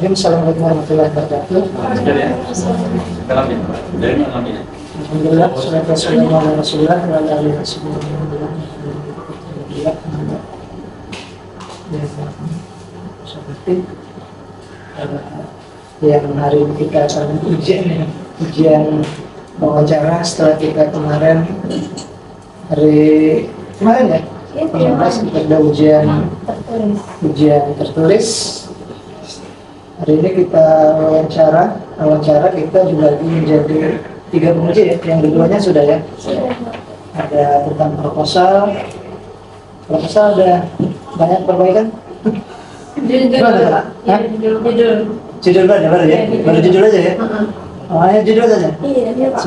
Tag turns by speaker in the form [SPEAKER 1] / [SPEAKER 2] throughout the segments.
[SPEAKER 1] Assalamualaikum warahmatullahi wabarakatuh. Alhamdulillah, salatu wassalamu ala Rasulillah wa ala alihi wasallam. Seperti yang hari ini kita akan ujian wawancara setelah kita kemarin ya, kita ada ujian tertulis. Hari ini kita wawancara kita juga menjadi 3 penguji ya, yang keduanya sudah ya. Ada tentang proposal ada banyak perbaikan. Judul baru ya, baru judul aja ya. Hanya judul saja.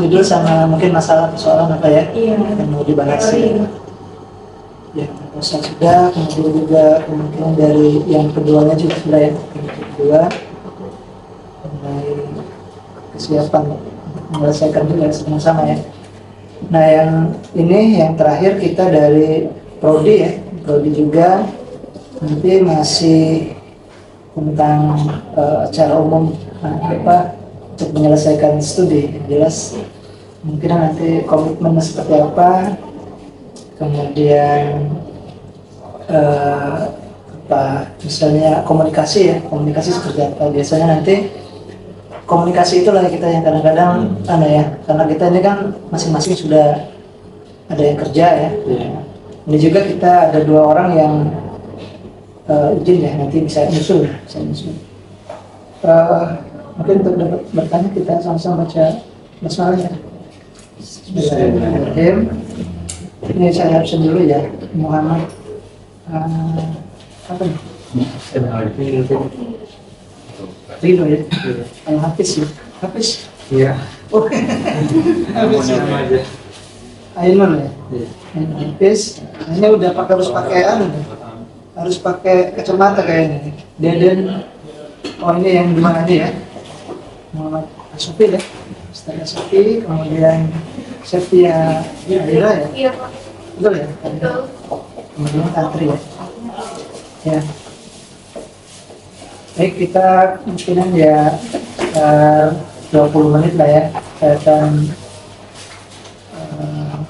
[SPEAKER 1] Judul sama mungkin masalah persoalan apa ya yang mau dibahas ya. Ya, proposal sudah, kemudian juga kemungkinan dari yang keduanya juga sudah ya, yang kedua mengenai kesiapan menyelesaikan juga sama-sama ya. Nah yang ini yang terakhir kita dari Prodi ya, Prodi juga nanti masih tentang acara umum untuk menyelesaikan studi. Jelas mungkin nanti komitmennya seperti apa, kemudian misalnya komunikasi seperti apa. Biasanya nanti komunikasi itulah kita yang kadang-kadang karena kita ini kan masing-masing sudah ada yang kerja ya. Ini juga kita ada 2 orang yang izin ya, nanti bisa nyusul. Mungkin untuk dapat bertanya kita sama-sama baca basmalah ya. Bismillahirrahmanirrahim. Ini saya absen dulu ya, Muhammad apa nih? Ridho ya? Al-Hafiz ya? Hafiz? Iya. Oh, Hafiz ya? Ainun ya? Hafiz, ini udah harus pakai kacamata kayaknya. Deden, oh ini yang di mana ya? Muhammad Asufi ya? Ustaz Asufi, kemudian Septia Aira ya? Iya Pak. Betul ya? Betul. Kemudian Tantri ya? Ya. Baik, kita mungkin ya 20 menit lah ya. Saya akan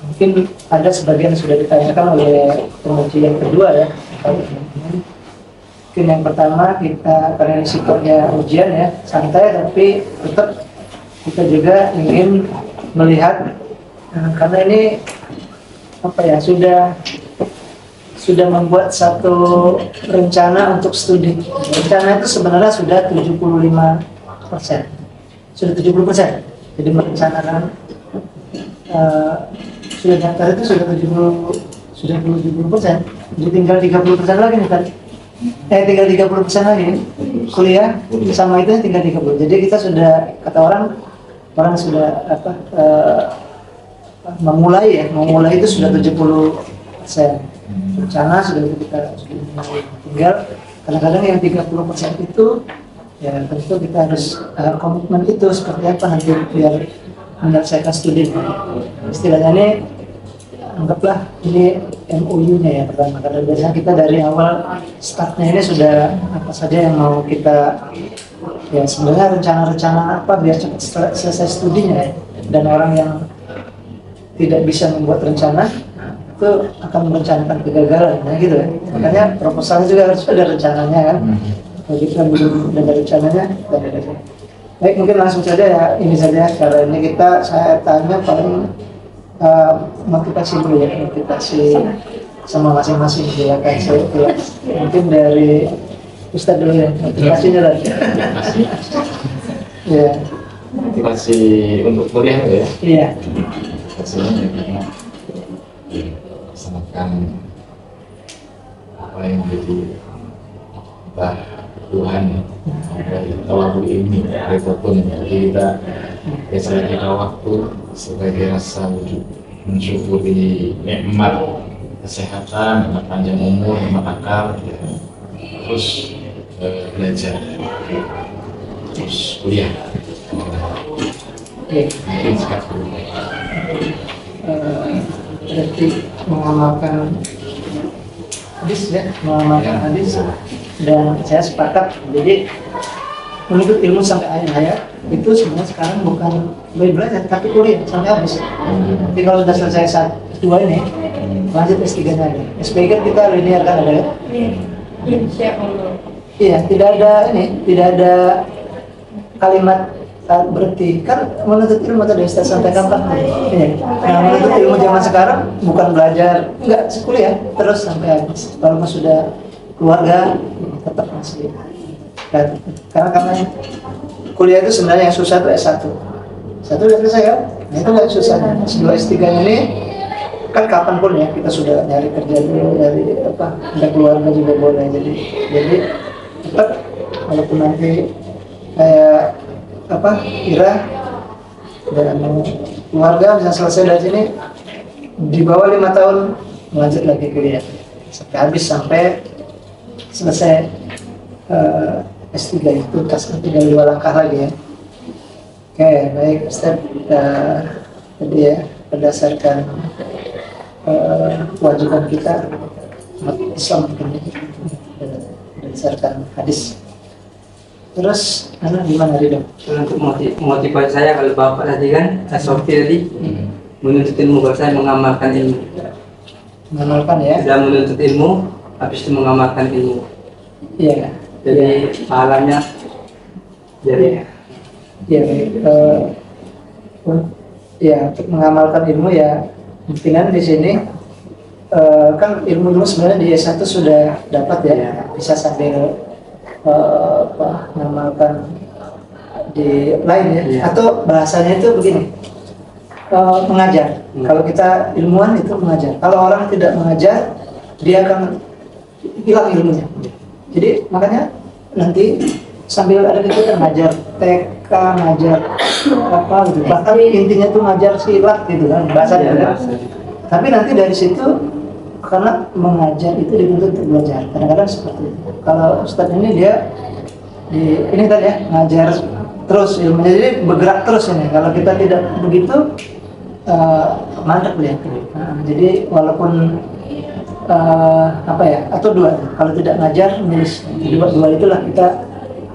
[SPEAKER 1] mungkin ada sebagian sudah ditanyakan oleh penguji yang kedua ya. Mungkin yang pertama kita karena risikonya ujian ya, santai tapi tetap kita juga ingin melihat karena ini sudah membuat satu rencana untuk studi. Rencana itu sebenarnya sudah 75%. Sudah 70%. Jadi merencanakan sudah daftar itu sudah 70%. Jadi tinggal 30% lagi nih tadi. Tinggal 30% lagi kuliah sama itu tinggal 30. Jadi kita sudah kata orang sudah memulai itu sudah 70%. Rencana sudah kita mulai, tinggal kadang-kadang yang 30% itu ya tentu kita harus komitmen itu seperti apa nanti biar menyelesaikan studi. Istilahnya ini anggaplah ini MOU-nya ya pertama, karena biasanya kita dari awal startnya ini sudah apa saja yang mau kita ya sebenarnya rencana-rencana apa biar cepat selesai studinya ya. Dan orang yang tidak bisa membuat rencana itu akan merencanakan kegagalan ya gitu ya. Makanya proposalnya juga harus ada rencananya kan. Kalau kita belum ada rencananya, baik mungkin langsung saja ya, ini saja karena ini saya tanya paling motivasi dulu ya, motivasi sama masing-masing silakan saya mungkin dari Ustadz dulu ya, motivasinya tadi. Ya.
[SPEAKER 2] Motivasi untuk kuliah ya?
[SPEAKER 1] Iya.
[SPEAKER 2] Motivasinya karena melaksanakan apa yang menjadi Tuhan dari tawabul ini repotun. Jadi kita biasanya kita waktu sebagai rasa wujud mensyukuri nikmat kesehatan, nikmat panjang umur, nikmat akal ya. Terus belajar, terus kuliah. Mungkin sekat dulu.
[SPEAKER 1] Berarti mengamalkan hadis ya, mengamalkan hadis dan saya sepakat. Jadi menuntut ilmu sampai akhir hayat itu sebenarnya sekarang bukan belajar tapi kuliah sampai habis. Tapi kalau sudah selesai S2 ini lanjut S3-nya ada. SP kan kita linear kan ada ya? Iya, tidak ada kalimat berhenti. Kan menuntut ilmu tadi Ustaz sampaikan Pak. Iya. Nah, menuntut ilmu zaman sekarang bukan belajar, enggak, kuliah terus sampai habis. Walaupun sudah keluarga tetap masih. Dan karena kuliah itu sebenarnya yang susah itu S1. Satu udah selesai kan? Nah, itu nggak susah. S2, S3 ini kan kapanpun ya kita sudah nyari kerja dulu, dari ada keluarga juga boleh. Jadi tetap walaupun nanti kayak Ira dan keluarga bisa selesai dari sini di bawah 5 tahun lanjut lagi kuliah sampai habis sampai selesai S3 itu tinggal 2 langkah lagi ya. Oke, baik Ustaz, tadi ya berdasarkan kewajiban kita umat Islam berdasarkan hadis. Terus gimana Ridho?
[SPEAKER 3] Untuk motivasi saya kalau Bapak tadi kan Sofi tadi menuntut ilmu, kalau saya mengamalkan ilmu.
[SPEAKER 1] Mengamalkan ya?
[SPEAKER 3] Sudah menuntut ilmu, habis itu mengamalkan ilmu.
[SPEAKER 1] Iya.
[SPEAKER 3] Jadi pahalanya jadi
[SPEAKER 1] ya, untuk mengamalkan ilmu ya pentingan di sini kan ilmu sebenarnya di S1 sudah dapat ya, bisa sambil mengamalkan di lain ya. Atau bahasanya itu begini, mengajar. Kalau kita ilmuwan itu mengajar. Kalau orang tidak mengajar, dia akan hilang ilmunya. Jadi makanya nanti sambil ada kegiatan ngajar TK, ngajar gitu. Bahkan intinya tuh ngajar silat gitu kan, bahasanya kan. Tapi nanti dari situ karena mengajar itu dituntut untuk belajar. Kadang-kadang seperti itu. Kalau Ustadz ini dia ini tadi ya ngajar terus ilmunya, jadi bergerak terus ini. Kalau kita tidak begitu mantap ya. Jadi walaupun atau 2, kalau tidak ngajar nulis, dua itulah kita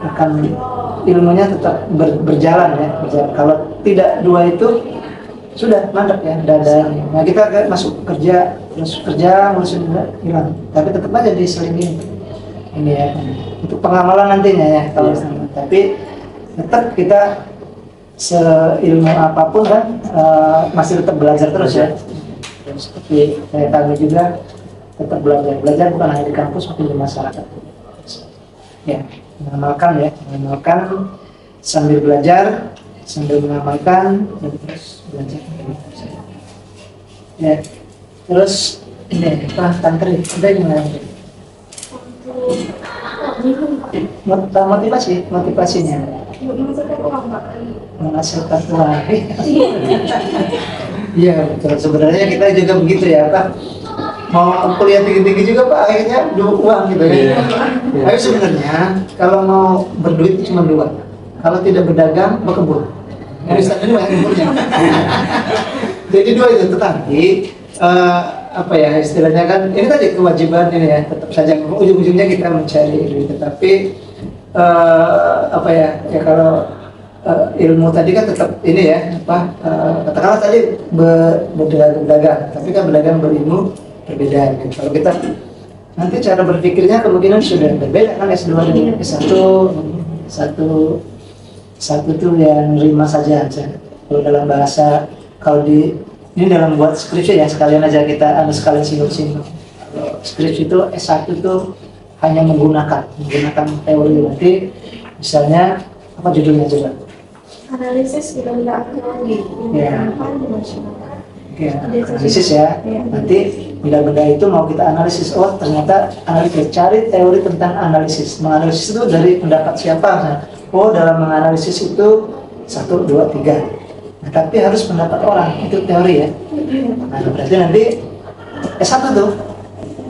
[SPEAKER 1] akan ilmunya tetap berjalan ya. Kalau tidak 2 itu sudah mantap ya, dadar. Nah kita masuk kerja, ngurusin hilang, tapi tetap aja diselingin ini ya untuk pengamalan nantinya ya kalau tapi tetap kita seilmu apapun kan masih tetap belajar terus ya. Seperti kayak kami juga tetap belajar bukan hanya di kampus tapi di masyarakat ya, mengamalkan sambil belajar sambil mengamalkan dan terus belajar ya. Terus ini tantri ada yang lain motivasinya menghasilkan uang. Iya betul, sebenarnya kita juga begitu ya Pak, mau kuliah tinggi-tinggi juga Pak akhirnya uang gitu ya. Tapi sebenarnya kalau mau berduit cuma 2, kalau tidak berdagang berkebun. Dari Ustaz ini banyak kebunnya. Jadi 2 itu, tetapi istilahnya kan ini tadi kewajiban ini ya, tetap saja ujung-ujungnya kita mencari ilmu, tetapi kalau ilmu tadi kan tetap ini ya katakanlah tadi berdagang, tapi kan berdagang berilmu berbeda gitu. Kalau kita nanti cara berpikirnya kemungkinan sudah berbeda kan, S2 dan S1 itu yang nerima saja. Kalau dalam bahasa, kalau ini dalam buat skripsi ya, sekalian aja kita sekalian singgung-singgung. Kalau skripsi itu S1 itu hanya menggunakan teori. Nanti misalnya apa judulnya coba?
[SPEAKER 4] Analisis benda-benda arkeologi yang di masyarakat.
[SPEAKER 1] Ya, analisis ya. Nanti benda-benda itu mau kita analisis. Oh ternyata analisis, cari teori tentang analisis. Menganalisis itu dari pendapat siapa? Oh dalam menganalisis itu 1, 2, 3. Nah, tapi harus pendapat orang, itu teori ya. Nah, berarti nanti S1 tuh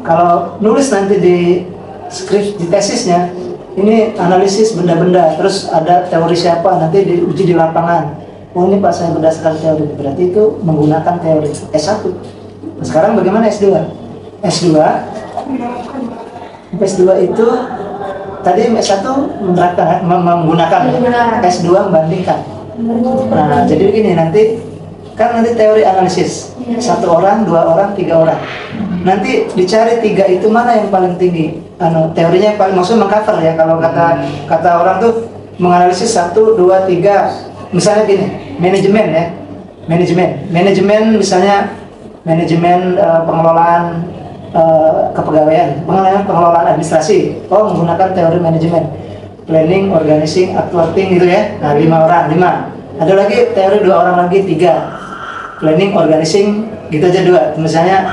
[SPEAKER 1] kalau nulis nanti di skrip, di tesisnya ini analisis benda-benda, terus ada teori siapa, nanti diuji di lapangan. Oh ini Pak saya berdasarkan teori, berarti itu menggunakan teori S1. Nah, sekarang bagaimana S2? S2 itu tadi S1 menerapkan, menggunakan, S2 membandingkan. Nah, jadi begini, nanti teori analisis, 1 orang, 2 orang, 3 orang. Nanti dicari 3 itu mana yang paling tinggi, teorinya yang paling, maksudnya mengcover ya. Kalau kata orang tuh menganalisis 1, 2, 3. Misalnya gini, manajemen ya, manajemen misalnya manajemen pengelolaan kepegawaian, pengelolaan administrasi. Oh, menggunakan teori manajemen, planning, organizing, actuating gitu ya. Nah, 5 orang, 5. Ada lagi teori 2 orang lagi, 3. Planning, organizing, gitu aja 2. Misalnya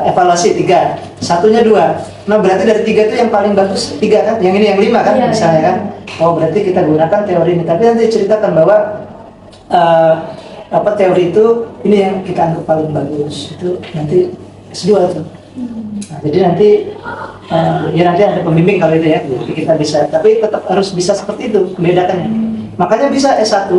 [SPEAKER 1] evaluasi 3. Satunya 2. Nah, berarti dari 3 itu yang paling bagus 3 kan? Yang ini yang 5 kan? Misalnya kan? Oh, berarti kita gunakan teori ini. Tapi nanti ceritakan bahwa teori itu ini yang kita anggap paling bagus. Itu nanti S2 itu. Nah, jadi nanti nanti ada pembimbing kalau itu ya. Jadi kita bisa, tapi tetap harus bisa seperti itu membedakannya. Makanya bisa S1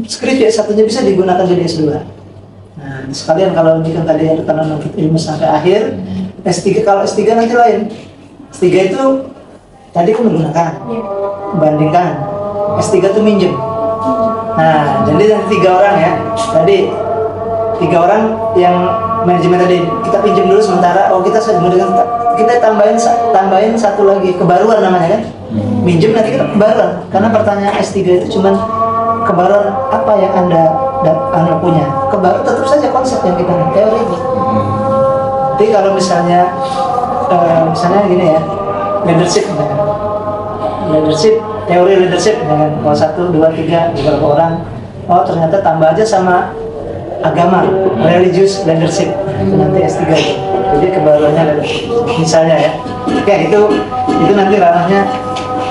[SPEAKER 1] skripsi S1-nya bisa digunakan jadi S2. Nah, sekalian kalau ini kan tadi yang tekanan ilmu sampai akhir, S3 kalau S3 nanti lain. S3 itu tadi kan menggunakan, bandingkan. S3 itu minjem. Nah, jadi nanti 3 orang ya. Tadi 3 orang yang manajemen tadi kita pinjam dulu sementara. Oh, kita tambahin 1 lagi, kebaruan namanya kan. Minjem nanti kita kebaruan. Karena pertanyaan S3 itu cuman kebaruan apa yang anda punya. Kebaruan tetap saja konsep yang kita teori itu. Jadi kalau misalnya gini ya, leadership misalkan. Teori leadership dengan 1, 2, 3 beberapa orang. Oh, ternyata tambah aja sama agama, religious leadership. Itu nanti S3. Jadi kebaruannya leadership. Misalnya ya. Oke, itu nanti ranahnya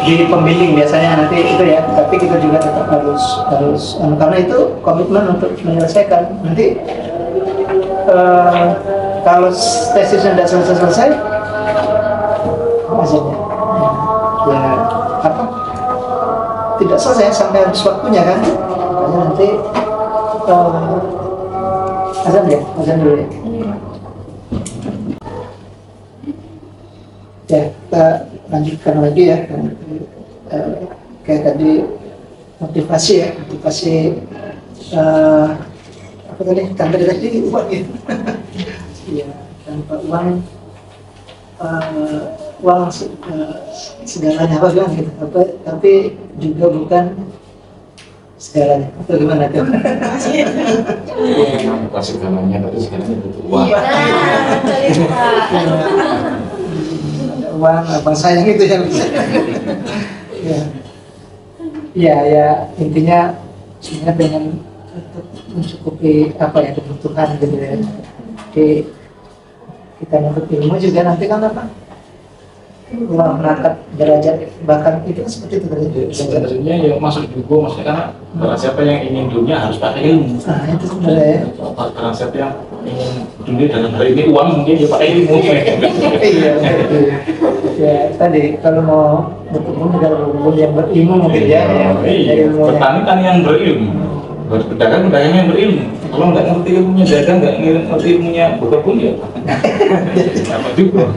[SPEAKER 1] di pembimbing biasanya nanti itu ya. Tapi kita juga tetap harus karena itu komitmen untuk menyelesaikan. Nanti kalau tesisnya tidak selesai maksudnya ya apa, tidak selesai sampai habis waktunya kan. Makanya nanti azan dulu ya. Ya, kita lanjutkan lagi ya. Kayak tadi motivasi apa tadi uang ya. Iya, tanpa uang segalanya apa bilang gitu. Tapi juga bukan segalanya. Atau gimana tuh?
[SPEAKER 2] Bukan segalanya, tapi segalanya butuh uang.
[SPEAKER 1] Uang, abang sayang itu yang bisa. Ya, intinya sebenarnya pengen untuk mencukupi kebutuhan gitu ya. Jadi kita menuntut ilmu juga nanti kan apa? Mengangkat derajat bahkan itu seperti itu tadi.
[SPEAKER 2] Sebenarnya yang masuk juga maksudnya karena barang siapa yang ingin dunia harus pakai ilmu.
[SPEAKER 1] Nah, itu sebenarnya ya.
[SPEAKER 2] Barang siapa yang ingin dunia dalam hal ini uang mungkin dia pakai ilmu.
[SPEAKER 1] Iya. Ya tadi kalau mau berkebun yang berilmu mungkin ya.
[SPEAKER 2] Petani yang berilmu, berpedagang yang berilmu. Kalau nggak ngerti ilmunya dagang, nggak ngerti ilmunya berkebun ya apa juga.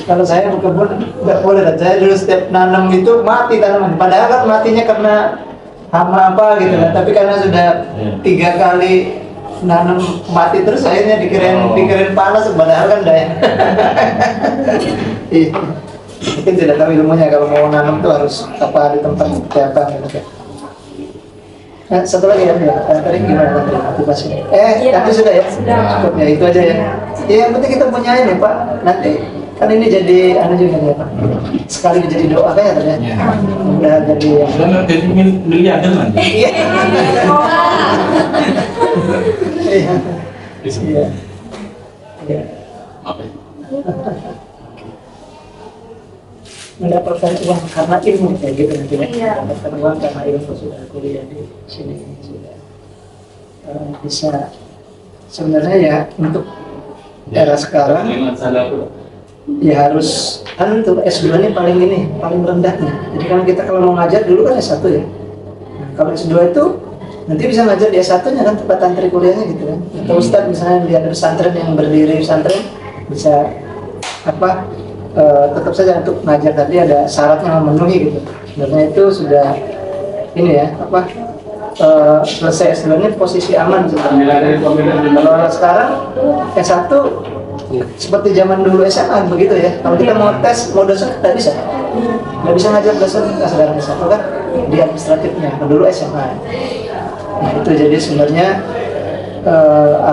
[SPEAKER 1] Kalau saya berkebun nggak boleh, dan saya dulu setiap nanam itu mati tanaman. Padahal kan matinya karena hama apa gitu kan, tapi karena sudah 3 kali nanam mati terus akhirnya dikirain panas, padahal kan daya. Mungkin tidak tahu ilmunya kalau mau nanam tuh harus apa di tempat apa gitu kan. Nah, satu lagi ya, tadi gimana tadi motivasi? Nanti sudah ya? Cukup ya, itu aja ya. Ya, yang penting kita punya ini Pak, nanti kan ini jadi juga ya Pak. Sekali jadi doa kan ya tadi ya? Udah jadi yang
[SPEAKER 2] sudah jadi miliarder nanti.
[SPEAKER 1] Iya. Iya. Mendapatkan uang karena ilmu kayak gitu nanti ya. Mendapatkan uang karena ilmu, sudah kuliah di sini sudah bisa sebenarnya ya untuk era sekarang ya harus kan untuk S2 ini paling rendahnya. Jadi kan kita kalau mau ngajar dulu kan S1 ya. Nah, kalau S2 itu nanti bisa ngajar di S1-nya kan tempat antri kuliahnya gitu kan. Atau Ustadz misalnya di ada pesantren yang berdiri pesantren bisa tetap saja untuk ngajar tadi ada syaratnya memenuhi gitu. Sebenarnya itu sudah ini ya apa selesai sebenarnya posisi aman sebenarnya. Kalau sekarang S1 seperti zaman dulu SMA begitu ya. Kalau kita mau tes mau dosen nggak bisa ngajar dosen sekarang S1 kan di administratifnya. Kalau dulu SMA. Nah itu jadi sebenarnya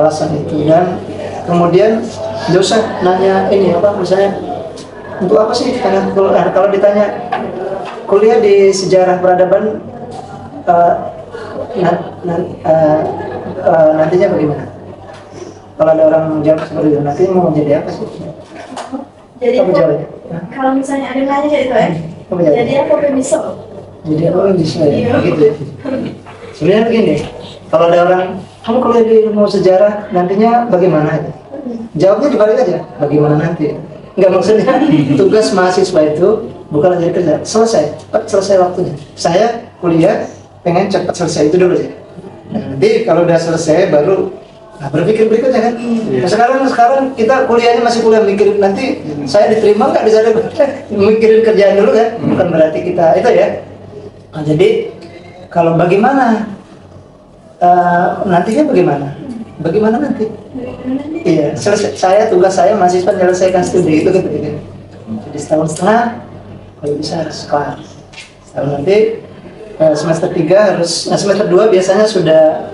[SPEAKER 1] alasan itu. Dan kemudian nggak usah nanya ini apa misalnya untuk apa sih, karena kalau ditanya kuliah di sejarah peradaban nantinya bagaimana? Kalau ada orang jawab seperti itu, nanti mau menjadi apa sih?
[SPEAKER 4] Jadi
[SPEAKER 1] Kamu jawab.
[SPEAKER 4] kalau misalnya ada yang nanya kayak gitu
[SPEAKER 1] Kamu jawab.
[SPEAKER 4] jadi apa pemisah?
[SPEAKER 1] Jadi apa bisa ya?
[SPEAKER 4] Iya.
[SPEAKER 1] Begitu ya. Sebenarnya begini, kalau ada orang, kamu kuliah di ilmu sejarah nantinya bagaimana? Jawabnya dibalik aja, bagaimana nanti? Enggak, maksudnya tugas mahasiswa itu bukan jadi kerja, cepat selesai waktunya. Saya kuliah pengen cepat selesai itu dulu sih. Nah, nanti kalau udah selesai baru berpikir berikutnya kan. Nah, sekarang kita kuliahnya masih kuliah mikirin nanti saya diterima nggak di sana, mikirin kerjaan dulu kan. Bukan berarti kita itu ya. Nah, jadi kalau bagaimana nantinya bagaimana? Bagaimana nanti? Iya, saya tugas saya mahasiswa menyelesaikan studi itu gitu. Jadi setahun setengah kalau bisa harus kelar. Setahun nanti semester 3 harus, semester 2 biasanya sudah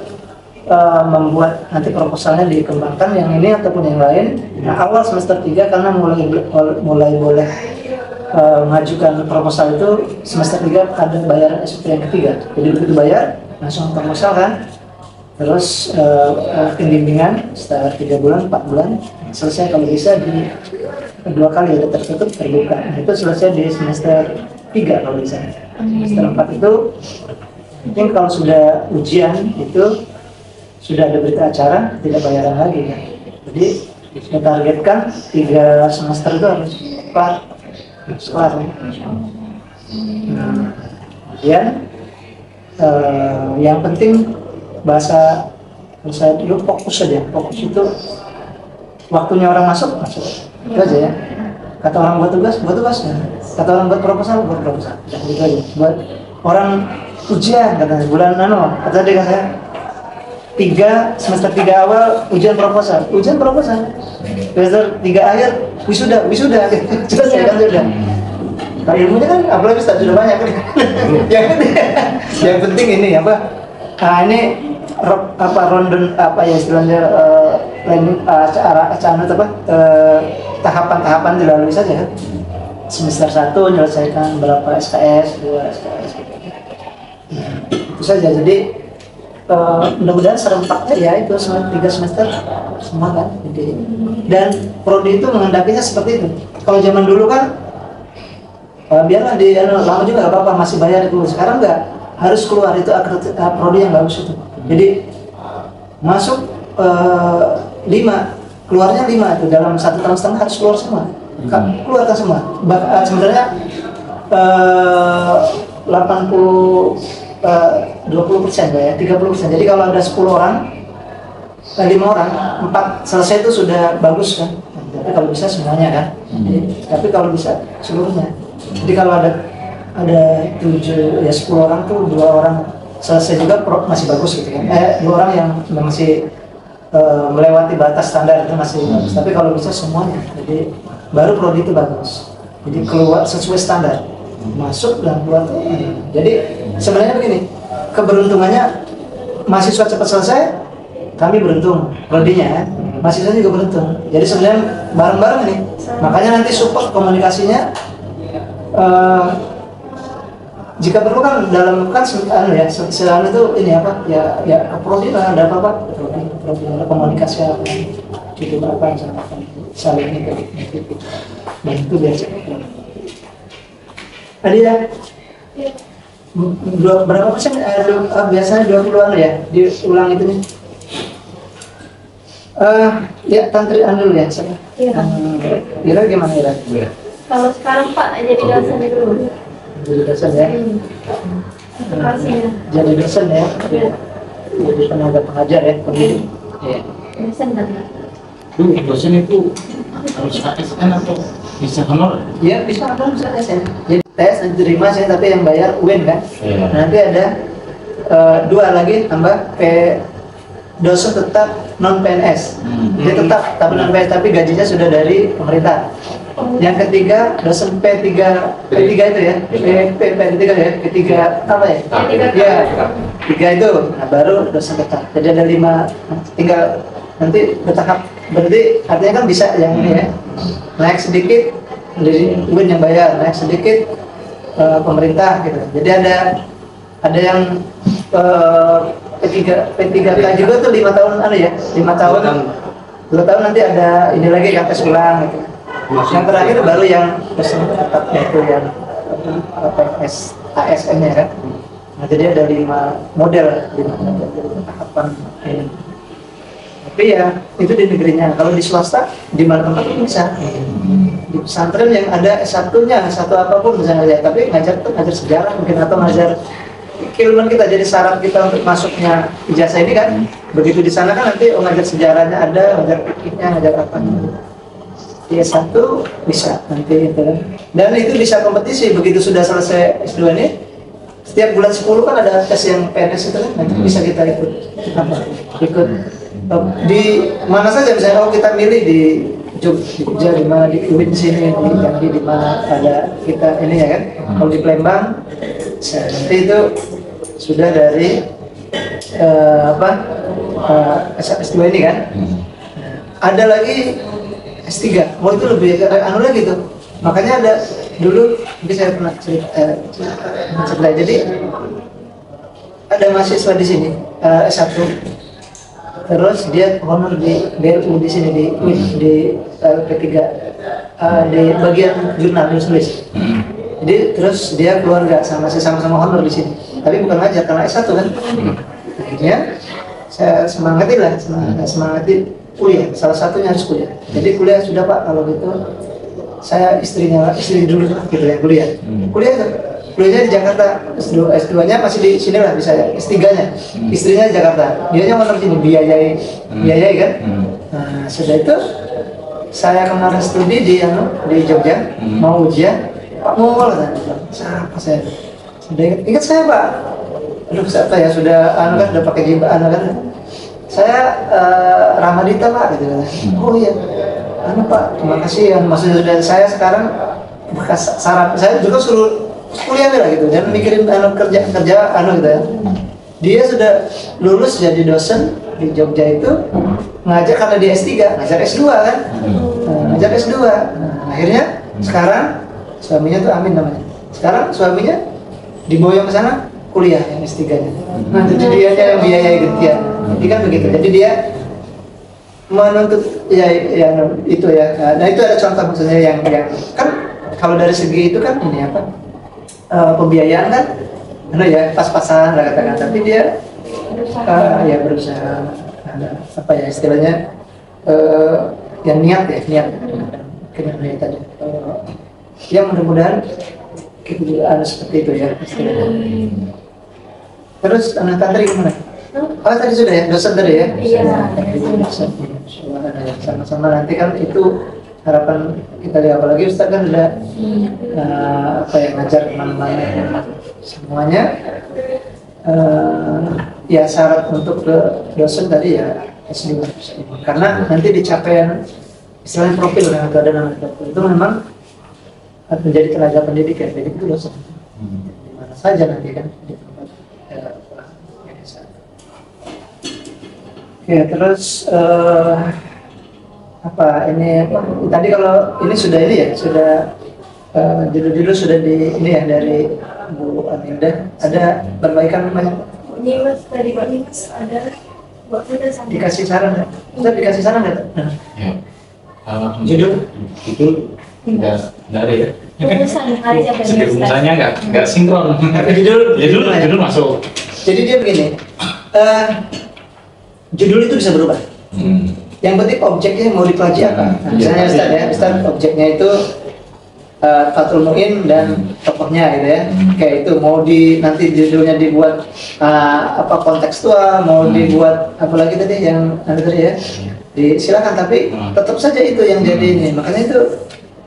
[SPEAKER 1] membuat nanti proposalnya dikembangkan yang ini ataupun yang lain. Nah, awal semester 3 karena mulai boleh mengajukan proposal itu semester 3 ada bayaran SPP yang ketiga. Jadi begitu bayar langsung proposal kan. Terus bimbingan setelah 3 bulan, 4 bulan selesai, kalau bisa di 2 kali ada tertutup terbuka. Nah, itu selesai di semester 3 kalau bisa. Semester 4 itu mungkin kalau sudah ujian itu sudah ada berita acara, tidak bayaran lagi kan. Jadi kita targetkan 3 semester itu harus kelar. Kemudian yang penting bahasa dulu fokus saja. Fokus itu waktunya orang masuk itu aja ya. Kata orang buat tugas ya. Kata orang buat proposal ya, gitu aja. Buat orang ujian katanya bulan kata dia saya 3 semester 3 awal ujian proposal semester 3 akhir wisuda selesai kan sudah. Kalau ilmunya kan apalagi sudah banyak kan. yang penting ini apa? Nah ini ronde apa ya istilahnya tahapan-tahapan dilalui saja kan. Semester 1 menyelesaikan berapa SKS, 2 SKS gitu. Itu saja. Jadi mudah-mudahan serentaknya ya itu 3 semester semua kan. Dan prodi itu menghendakinya seperti itu. Kalau zaman dulu kan biarlah di lama juga nggak apa-apa, masih bayar itu. Sekarang nggak, harus keluar itu prodi yang bagus itu. Jadi masuk 5, keluarnya 5 itu dalam 1 tahun setengah harus keluar semua. Keluarkan semua. Sebenarnya 20% ya, 30%. Jadi kalau ada 10 orang, 5 orang, 4 selesai itu sudah bagus kan. Tapi kalau bisa semuanya kan. Tapi kalau bisa seluruhnya. Jadi kalau ada 7 ya 10 orang tuh 2 orang selesai juga masih bagus gitu kan. 2 orang yang masih melewati batas standar itu masih bagus. Tapi kalau bisa semuanya, jadi baru prodi itu bagus. Jadi keluar sesuai standar, masuk dan keluar tuh. Jadi sebenarnya begini, keberuntungannya mahasiswa cepat selesai, kami beruntung prodinya, mahasiswa juga beruntung. Jadi sebenarnya bareng-bareng nih. Makanya nanti support komunikasinya. Jika perlu kan dalam kan selain itu ini apa ya prodi lah, ada apa prodi komunikasi apa itu apa yang saling itu dan itu biasa. Tadi ya berapa persen biasanya 20-an ya diulang itu nih. Ya tantri dulu ya saya. Ira gimana Ira?
[SPEAKER 4] Kalau sekarang Pak jadi dosen dulu.
[SPEAKER 1] Jadi dosen ya. Jadi dosen ya. Jadi tenaga pengajar ya. Iya.
[SPEAKER 4] Dosen kan?
[SPEAKER 2] Itu dosen itu harus ASN atau bisa honor?
[SPEAKER 1] Ya bisa kan bisa ASN. Jadi tes nanti terima saya tapi yang bayar UIN kan.
[SPEAKER 2] Iya.
[SPEAKER 1] Nanti ada dua lagi tambah dosen tetap non PNS. Dia tetap tapi non PNS tapi gajinya sudah dari pemerintah. Yang ketiga dosen P3 itu ya, P3 ya, P3 apa ya? Ya, 3 itu, nah baru dosen tetap. Jadi ada 5, tinggal nanti bertahap. Berarti artinya kan bisa yang ini ya, naik sedikit dari UIN yang bayar, naik sedikit pemerintah gitu. Jadi ada yang P3K juga tuh 5 tahun ya, 5 tahun, 2 tahun nanti ada ini lagi kan tes ulang gitu. Yang terakhir baru yang dosen tetap yaitu yang PNS ASN-nya kan. Nah, jadi ada 5 model, 5 tahapan ini. Tapi ya itu di negerinya. Kalau di swasta di mana tempat itu bisa. Di pesantren yang ada S1-nya, S1 apapun misalnya ya, tapi ngajar sejarah mungkin atau ngajar keilmuan kita, jadi syarat kita untuk masuknya ijazah ini kan. Begitu di sana kan nanti ngajar sejarahnya ada, ngajar fikihnya, ngajar apa. Ya satu bisa nanti itu kan. Dan itu bisa kompetisi begitu sudah selesai S2 ini. Setiap bulan 10 kan ada tes yang PNS itu kan, nanti bisa kita ikut di mana saja misalnya kalau kita milih di Jogja di mana di UIN sini di mana ada kita ini ya kan. Kalau di Palembang nanti itu sudah dari S2 ini kan. Ada lagi S3, mau itu lebih anu lagi tuh. Makanya ada dulu mungkin saya pernah cerita. Jadi ada mahasiswa di sini S1, terus dia honor di BLU di sini di P3 di bagian jurnal nulis. Jadi terus dia keluarga sama-sama honor di sini. Tapi bukan ngajar karena S1 kan. Akhirnya saya semangati kuliah, salah satunya harus kuliah. Jadi kuliah sudah Pak, kalau gitu saya istri dulu gitu ya kuliahnya di Jakarta, S2-nya masih di sini lah bisa ya, S3-nya istrinya di Jakarta, dianya honor sini biayai kan. Nah sudah itu saya kemarin studi di Jogja, mau ujian Pak Mongol kan, siapa saya sudah ingat saya Pak, aduh siapa ya, sudah kan udah pakai jilbab kan. Saya Ramadita Pak gitu. Oh iya, Pak, terima kasih. Maksudnya sudah saya sekarang bekas syarat. Saya juga suruh kuliah lah gitu, dan mikirin kerja gitu ya. Dia sudah lulus jadi dosen di Jogja itu ngajar karena dia S3, ngajar S2 kan, ngajar S2. Nah, akhirnya sekarang suaminya tuh Amin namanya. Sekarang suaminya diboyong ke sana kuliah yang S3-nya. Nah, jadi dia yang biayai gitu ya. Jadi kan begitu. Jadi dia menuntut ya itu ya. Nah, itu ada contoh maksudnya yang kan kalau dari segi itu kan ini apa? Pembiayaan kan ya pas-pasan lah katakan. Tapi dia ya berusaha apa ya istilahnya yang niat kenapa tadi. Ya mudah-mudahan ada seperti itu ya istilahnya. Terus anak tantri gimana? Oh tadi sudah ya, dosen tadi ya?
[SPEAKER 4] Iya.
[SPEAKER 1] Sama-sama nanti kan itu harapan kita lihat, apalagi Ustaz kan udah ngajar kemana-mana semuanya. Ya syarat untuk ke dosen tadi ya S2, karena nanti dicapaian istilahnya profil yang ada nama profil itu memang menjadi tenaga pendidik ya, jadi itu dosen di mana saja nanti kan di tempat ya. Terus tadi kalau ini sudah judul-judul sudah di ini ya dari Bu Aminda, ada perbaikan banyak.
[SPEAKER 4] Ini Mas dari Pak Nimas ada buat kita sama.
[SPEAKER 1] Dikasih saran nggak? Kita dikasih saran nggak?
[SPEAKER 2] Ya.
[SPEAKER 1] Judul
[SPEAKER 2] nggak ada ya.
[SPEAKER 4] Rumusan aja
[SPEAKER 2] Rumusannya nggak sinkron. Judul masuk.
[SPEAKER 1] Jadi dia begini, judul itu bisa berubah. Yang penting objeknya mau dikaji apa. Nah, misalnya Ustaz objeknya itu Fathul Muin dan tokohnya gitu ya. Kayak itu mau nanti judulnya dibuat kontekstual, mau dibuat apa lagi tadi yang ada tadi ya. Silakan, tapi tetap saja itu yang jadi ini. Makanya itu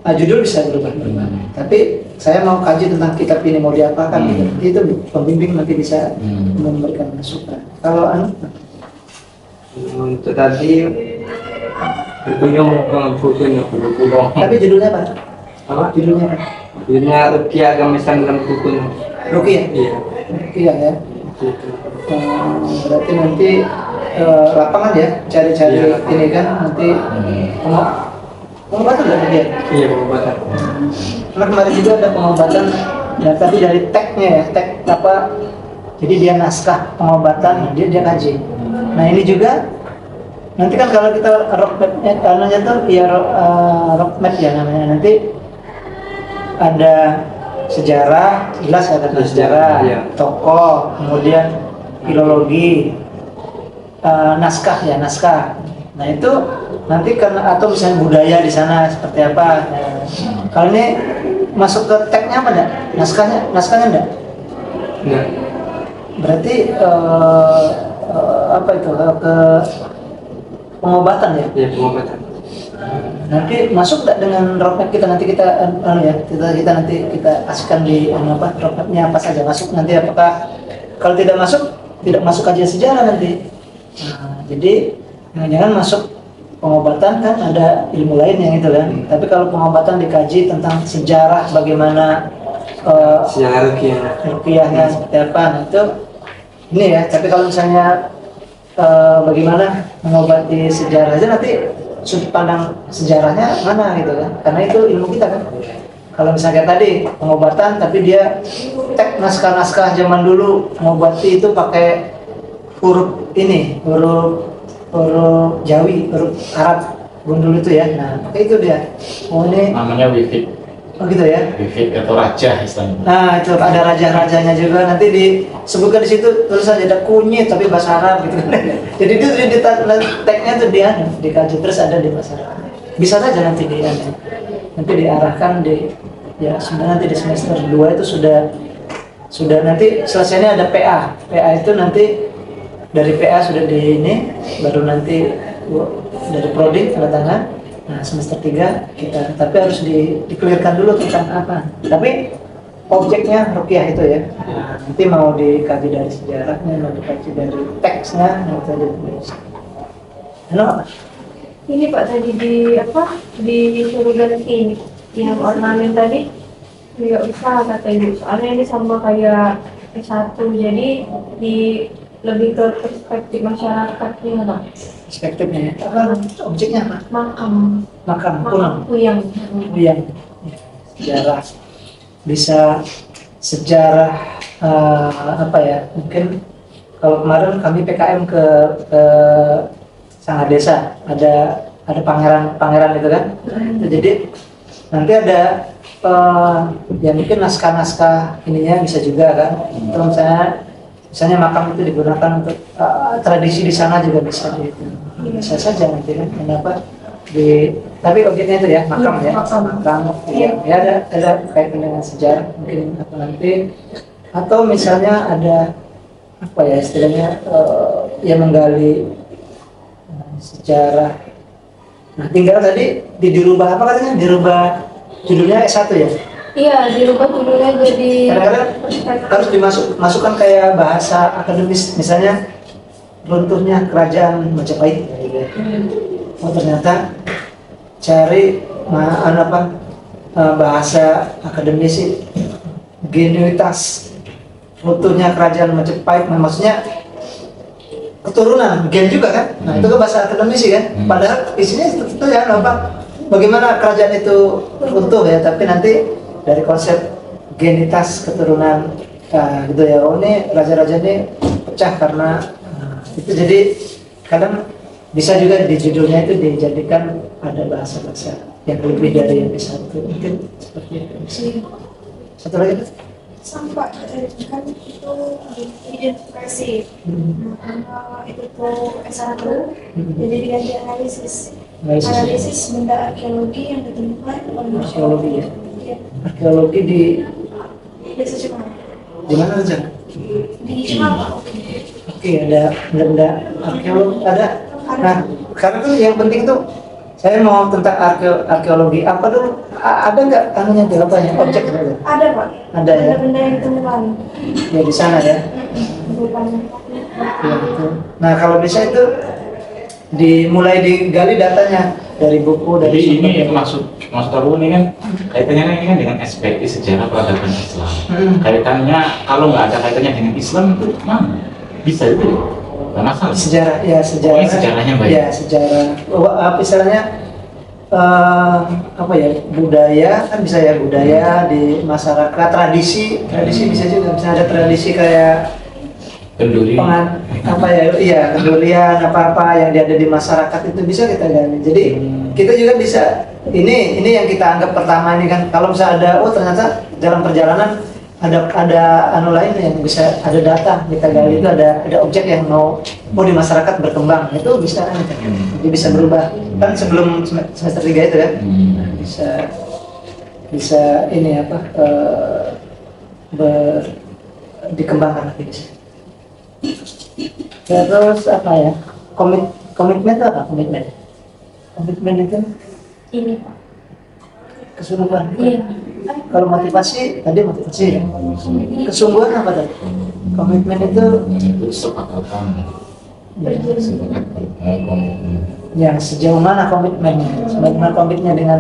[SPEAKER 1] judul bisa berubah. Tapi saya mau kaji tentang kitab ini mau diapakan gitu. Itu pembimbing nanti bisa memberikan masukan. Kalau
[SPEAKER 3] untuk tadi berkunjung ke bukunya.
[SPEAKER 1] tapi judulnya apa?
[SPEAKER 3] Apa?
[SPEAKER 1] Judulnya apa?
[SPEAKER 3] Judulnya Rukiah Agama Islam dalam bukunya.
[SPEAKER 1] Rukiah.
[SPEAKER 3] Iya.
[SPEAKER 1] Rukiah ya.
[SPEAKER 3] Gitu.
[SPEAKER 1] Berarti nanti lapangan ya, cari-cari
[SPEAKER 3] Iya.
[SPEAKER 1] ini kan nanti pengobatan nggak dia?
[SPEAKER 3] Iya, pengobatan.
[SPEAKER 1] Karena kemarin juga ada pengobatan dan tadi dari tagnya ya, tag apa? Jadi dia naskah pengobatan, dia kaji. Nah ini juga nanti kan kalau kita roadmap-nya namanya tuh ya roadmap ya namanya, nanti ada sejarah, jelas ada sejarah,
[SPEAKER 3] iya.
[SPEAKER 1] tokoh, kemudian filologi, naskah ya naskah. Nah itu nanti karena atau misalnya budaya di sana seperti apa. Nah, kalau ini masuk ke tagnya apa enggak? Naskahnya enggak?
[SPEAKER 3] Enggak.
[SPEAKER 1] Berarti apa itu ke pengobatan ya?
[SPEAKER 3] Iya, pengobatan.
[SPEAKER 1] Nanti masuk enggak dengan roadmap kita nanti kita kita nanti kita kasihkan di roadmapnya apa saja masuk nanti apakah kalau tidak masuk kajian sejarah nanti. Nah, jadi jangan masuk pengobatan kan ada ilmu lain yang itu kan. Tapi kalau pengobatan dikaji tentang sejarah bagaimana
[SPEAKER 3] Sejarah
[SPEAKER 1] rukiahnya seperti apa, nah itu ini ya. Tapi kalau misalnya bagaimana mengobati sejarah aja nanti sudut pandang sejarahnya mana gitu kan, karena itu ilmu kita kan. Kalau misalnya kayak tadi pengobatan tapi dia tag naskah-naskah zaman dulu mengobati itu pakai huruf Jawi, huruf Arab gundul itu ya. Nah pakai itu dia. Oh ini
[SPEAKER 2] namanya wifit.
[SPEAKER 1] Oh gitu ya.
[SPEAKER 2] Wifit atau raja istilahnya.
[SPEAKER 1] Nah itu ada raja-rajanya juga, nanti disebutkan di situ tulisan ada kunyit tapi bahasa Arab gitu. Jadi itu di tagnya tuh dia dikaji terus ada di bahasa Arab. Bisa saja nanti nanti diarahkan sebenarnya nanti di semester 2 itu sudah nanti selesainya ada PA. PA itu nanti dari PA sudah baru nanti dari prodi tanda tangan. Nah semester 3 kita tapi harus dikelirkan dulu tentang apa. Tapi objeknya rukiah itu ya. Nah, nanti mau dikaji dari sejarahnya, mau dikaji dari teksnya, nanti ada tulis. Apa?
[SPEAKER 4] Ini Pak tadi disuruh ganti yang ornamen tadi nggak usah kata ibu, soalnya ini sama kayak S1 jadi lebih ke perspektif masyarakatnya Pak.
[SPEAKER 1] Perspektifnya ya. Objeknya apa? Makam
[SPEAKER 4] Kuyang.
[SPEAKER 1] Sejarah bisa sejarah mungkin kalau kemarin kami PKM ke Sangga Desa ada pangeran itu kan. Jadi nanti ada mungkin naskah ininya bisa juga kan. Kalau misalnya makam itu digunakan untuk tradisi di sana juga bisa bisa saja nanti kan. Kenapa tapi objeknya itu ya makam ya. Makam ya ada kaitan dengan sejarah mungkin apa nanti, atau misalnya ada istilahnya yang menggali sejarah. Nah tinggal tadi dirubah apa katanya, dirubah judulnya S1 ya.
[SPEAKER 4] Iya, dirubah judulnya jadi
[SPEAKER 1] kadang-kadang harus dimasukkan kayak bahasa akademis, misalnya runtuhnya kerajaan Majapahit. Oh ternyata cari bahasa akademis genuitas runtuhnya kerajaan Majapahit, maksudnya keturunan gen juga kan. Nah itu kan bahasa akademis kan. Padahal isinya itu ya bagaimana kerajaan itu runtuh ya, tapi nanti dari konsep genitas keturunan gitu ya. Oh ini raja-raja ini pecah karena itu, jadi kadang bisa juga di judulnya itu dijadikan ada bahasa-bahasa yang lebih dari yang S1 mungkin seperti itu. Satu lagi
[SPEAKER 4] sampai kan itu identifikasi. Karena itu tuh S1 jadi diganti analisis benda arkeologi yang ditemukan oleh
[SPEAKER 1] arkeologi ya. Arkeologi di mana aja? Oke, ada benda arkeologi ada. Nah, karena tuh yang penting tuh saya mau tentang arkeologi apa dulu? Ada nggak anunya di apa ya? Objek ada?
[SPEAKER 4] Ada Pak.
[SPEAKER 1] Ada ya?
[SPEAKER 4] Benda-benda yang ditemukan.
[SPEAKER 1] Ya di sana ya. Ya, betul. Nah kalau bisa itu dimulai digali datanya dari buku dari
[SPEAKER 2] Jadi ini
[SPEAKER 1] sumber.
[SPEAKER 2] maksud aku ini kan kaitannya ini kan dengan SPI sejarah peradaban Islam. Kaitannya kalau nggak ada kaitannya dengan Islam itu mana? Bisa itu ya? Nggak masalah.
[SPEAKER 1] Sejarah ya sejarah.
[SPEAKER 2] Pokoknya sejarahnya baik.
[SPEAKER 1] Ya sejarah. Apa istilahnya apa ya budaya kan bisa ya budaya di masyarakat tradisi bisa juga bisa ada tradisi kayak
[SPEAKER 2] Kenduri.
[SPEAKER 1] apa ya iya kendurian apa yang ada di masyarakat itu bisa kita gali. Jadi kita juga bisa ini yang kita anggap pertama ini kan kalau misalnya ada ternyata dalam perjalanan ada anu lain yang bisa ada data kita gali itu ada objek yang mau di masyarakat berkembang itu bisa kan jadi bisa berubah kan sebelum semester 3 itu kan bisa ini apa dikembangkan lagi bisa. Terus apa ya komitmen itu apa komitmen itu
[SPEAKER 4] Ini Pak.
[SPEAKER 1] kesungguhan.
[SPEAKER 4] Iya.
[SPEAKER 1] Kalau motivasi tadi motivasi ya. Kesungguhan apa tadi? Komitmen itu
[SPEAKER 2] Itu sepakatan. Sepakat komitmen.
[SPEAKER 1] yang sejauh mana komitmennya? Bagaimana komitmennya dengan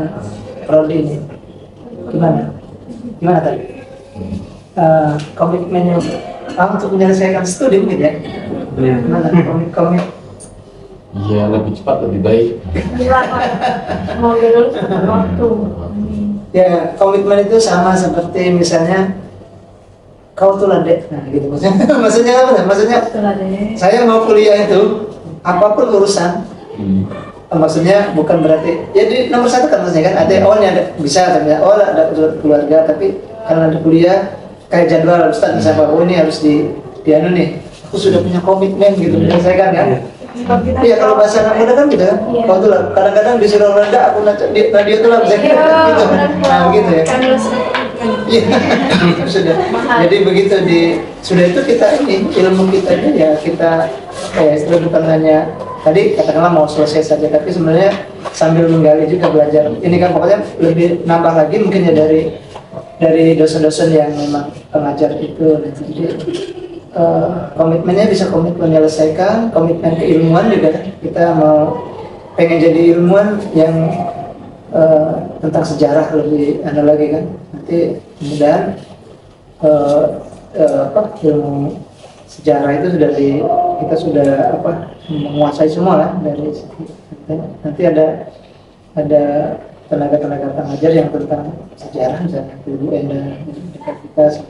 [SPEAKER 1] prodi ini? Gimana tadi? Komitmennya untuk menyelesaikan studi mungkin ya?
[SPEAKER 3] Iya.
[SPEAKER 1] Gimana komit?
[SPEAKER 2] Iya lebih cepat lebih baik.
[SPEAKER 4] Gila Pak. Mau lulus tepat waktu.
[SPEAKER 1] Ya komitmen itu sama seperti misalnya kau tuh ladek, nah gitu maksudnya apa? Maksudnya
[SPEAKER 4] Setelah deh.
[SPEAKER 1] saya mau kuliah itu apapun urusan, maksudnya bukan berarti ya di nomor satu kan maksudnya kan ada ada bisa ternyata ada keluarga tapi karena ada kuliah kayak jadwal Ustaz misalnya ini harus di anu nih aku sudah punya komitmen gitu menyelesaikan kan. Iya kalau bahasa anak muda kan gitu kan.
[SPEAKER 4] Iya.
[SPEAKER 1] Kau tuh lah kadang-kadang disuruh rendah aku di radio tuh lah bisa gitu. Nah begitu ya.
[SPEAKER 4] Kan lulus.
[SPEAKER 1] Iya. Sudah. Jadi begitu sudah itu kita ini ilmu kita ini ya kita kayak bukan hanya tadi katakanlah mau selesai saja tapi sebenarnya sambil menggali juga belajar. Ini kan pokoknya lebih nambah lagi mungkin ya dari dosen-dosen yang memang pengajar itu. Jadi komitmennya bisa komitmen menyelesaikan, komitmen keilmuan juga kita mau pengen jadi ilmuwan yang tentang sejarah lebih lagi kan nanti kemudian ilmu sejarah itu kita sudah menguasai semua lah dari nanti ada tenaga pengajar yang tentang sejarah misalnya Ibu Enda dekat kita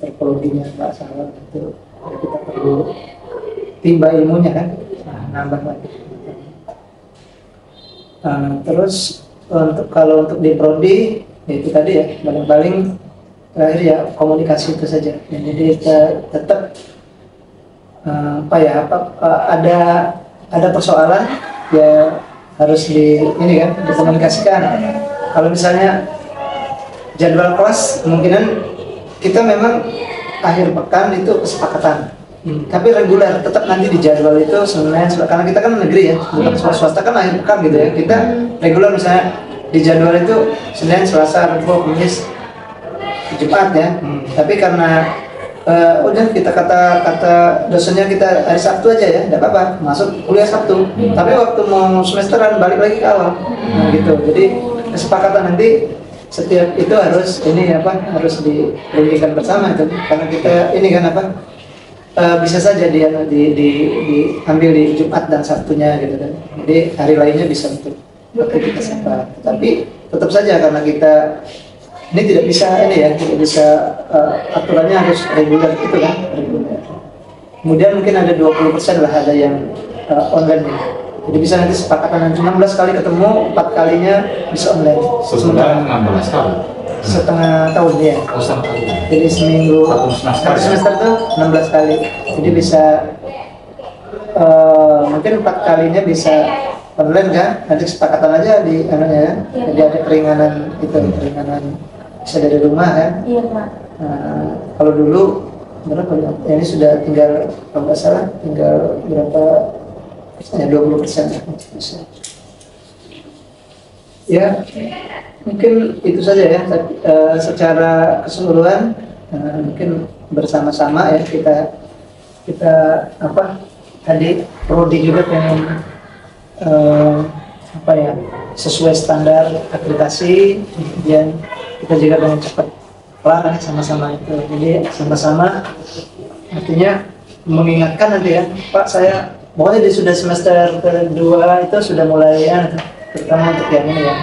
[SPEAKER 1] antropologinya Pak Salam itu kita perlu timba ilmunya kan nambah lagi. Terus kalau untuk di prodi ya itu tadi ya paling terakhir ya komunikasi itu saja. Jadi kita tetap ada persoalan ya harus dikomunikasikan. Kalau misalnya jadwal kelas kemungkinan kita memang akhir pekan itu kesepakatan, tapi reguler tetap nanti di jadwal itu Senin karena kita kan negeri ya, bukan swasta kan akhir pekan gitu ya. Kita reguler misalnya di jadwal itu Senin, Selasa, Rabu, Kamis, Jumat ya. Tapi karena udah kita kata dosennya kita hari Sabtu aja ya, tidak apa-apa masuk kuliah Sabtu. Tapi waktu mau semesteran balik lagi ke awal, nah, gitu. Jadi kesepakatan nanti setiap itu harus harus diberikan bersama itu karena kita ini kan bisa saja diambil di Jumat dan Sabtunya gitu kan. Jadi hari lainnya bisa untuk aktivitas apa. Tapi tetap saja karena kita ini tidak bisa aturannya harus reguler gitu kan. Kemudian mungkin ada 20% lah ada yang online nih. Jadi bisa nanti sepakatan nanti 16 kali ketemu, 4 kalinya bisa online.
[SPEAKER 2] Sebulan 16 tahun.
[SPEAKER 1] Setengah tahun ya.
[SPEAKER 2] Oh, setengah tahun.
[SPEAKER 1] Jadi seminggu
[SPEAKER 2] Satu
[SPEAKER 1] semester tuh 16 kali. Jadi bisa mungkin 4 kalinya bisa online kan, nanti kesepakatan aja di anunya kan.
[SPEAKER 4] Iya.
[SPEAKER 1] Jadi ada keringanan itu, keringanan bisa dari rumah kan.
[SPEAKER 4] Iya Pak.
[SPEAKER 1] Nah, kalau dulu berapa ya? Ini sudah tinggal kalau nggak salah tinggal berapa? Ya 20% bisa. Ya, mungkin itu saja ya. Secara keseluruhan mungkin bersama-sama ya kita apa tadi prodi juga pengen apa ya sesuai standar akreditasi, kemudian kita juga pengen cepat kelar kan sama-sama itu. Jadi sama-sama artinya mengingatkan nanti ya, Pak saya pokoknya sudah semester kedua itu sudah mulai ya, terutama untuk yang ini ya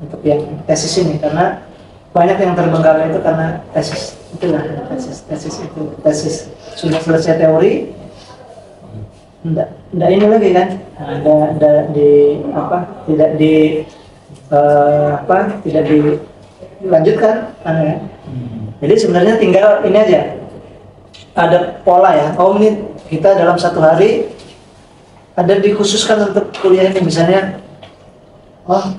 [SPEAKER 1] untuk yang tesis ini, karena banyak yang terbengkalai itu karena tesis itulah tesis sudah selesai teori enggak ini lagi kan, ada di apa tidak di tidak dilanjutkan ya. Jadi sebenarnya tinggal ini aja ada pola ya, ini kita dalam satu hari ada dikhususkan untuk kuliah ini, misalnya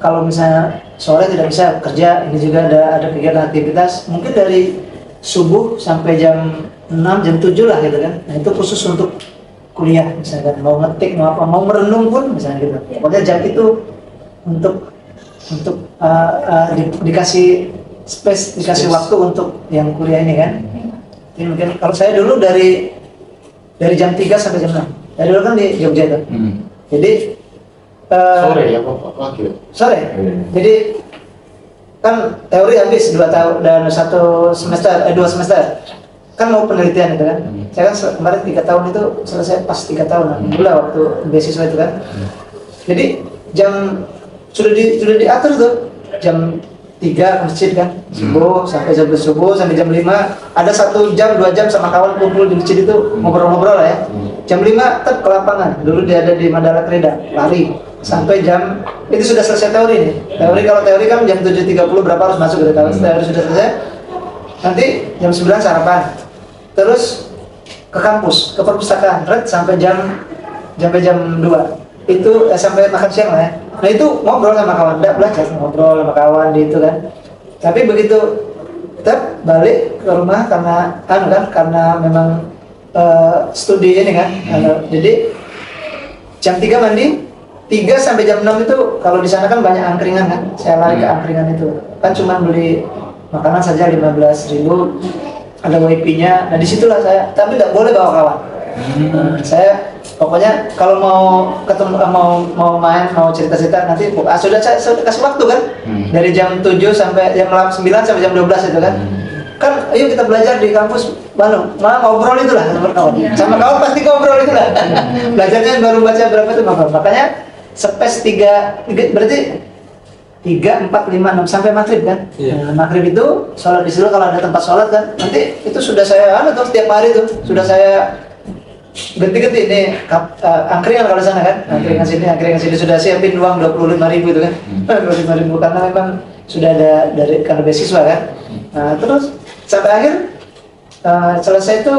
[SPEAKER 1] kalau misalnya sore tidak bisa kerja, ini juga ada kegiatan aktivitas mungkin dari subuh sampai jam 6 jam 7 lah gitu kan. Nah itu khusus untuk kuliah, misalkan mau ngetik mau apa mau merenung pun misalnya gitu. Pokoknya jam itu untuk dikasih space, dikasih waktu untuk yang kuliah ini kan. Jadi mungkin kalau saya dulu dari jam 3 sampai jam 6. Dari dulu kan di Jogja itu. Jadi
[SPEAKER 2] sore ya pagi.
[SPEAKER 1] Sore. Jadi kan teori habis 2 tahun dan 2 semester. Kan mau penelitian itu kan. Saya kan kemarin 3 tahun itu selesai pas 3 tahun. Alhamdulillah waktu beasiswa itu kan. Jadi jam sudah diatur tuh jam 3 ke masjid kan, subuh sampai jam sampai jam 5 ada 1 jam 2 jam sama kawan kumpul di masjid itu ngobrol-ngobrol lah ya. Jam 5 ke lapangan, dulu dia ada di Mandala Krida, lari sampai jam itu sudah selesai teori nih. Kalau teori kan jam 7.30 berapa harus masuk gitu, kalau teori sudah selesai nanti jam 9 sarapan, terus ke kampus, ke perpustakaan, sampai jam 2 itu sampai makan siang lah ya. Nah itu ngobrol sama kawan, enggak belajar, ngobrol sama kawan di itu kan. Tapi begitu tetap balik ke rumah karena memang studi ini kan. Jadi jam 3 mandi, 3 sampai jam 6 itu kalau di sana kan banyak angkringan kan. Saya lari ke angkringan itu. Kan cuma beli makanan saja 15.000, ada WIP-nya. Nah disitulah saya, tapi nggak boleh bawa kawan. Saya pokoknya kalau mau ketemu mau main mau cerita-cerita nanti sudah saya kasih waktu kan, dari jam 7 sampai jam 9 sampai jam 12 itu kan. Kan ayo kita belajar di kampus Bandung, ngobrol itulah sama kawan pasti ngobrol itulah. Belajarnya baru baca berapa itu ngobrol. Makanya space 3 berarti 3, 4, 5, 6 sampai maghrib kan. Nah, maghrib itu sholat di situ kalau ada tempat sholat kan. Nanti itu sudah saya setiap hari tuh sudah saya ganti-ganti nih angkringan kalau sana kan, angkringan sini sudah siapin uang 25.000 itu kan. 25.000 karena memang sudah ada karena beasiswa kan. Nah terus sampai akhir selesai itu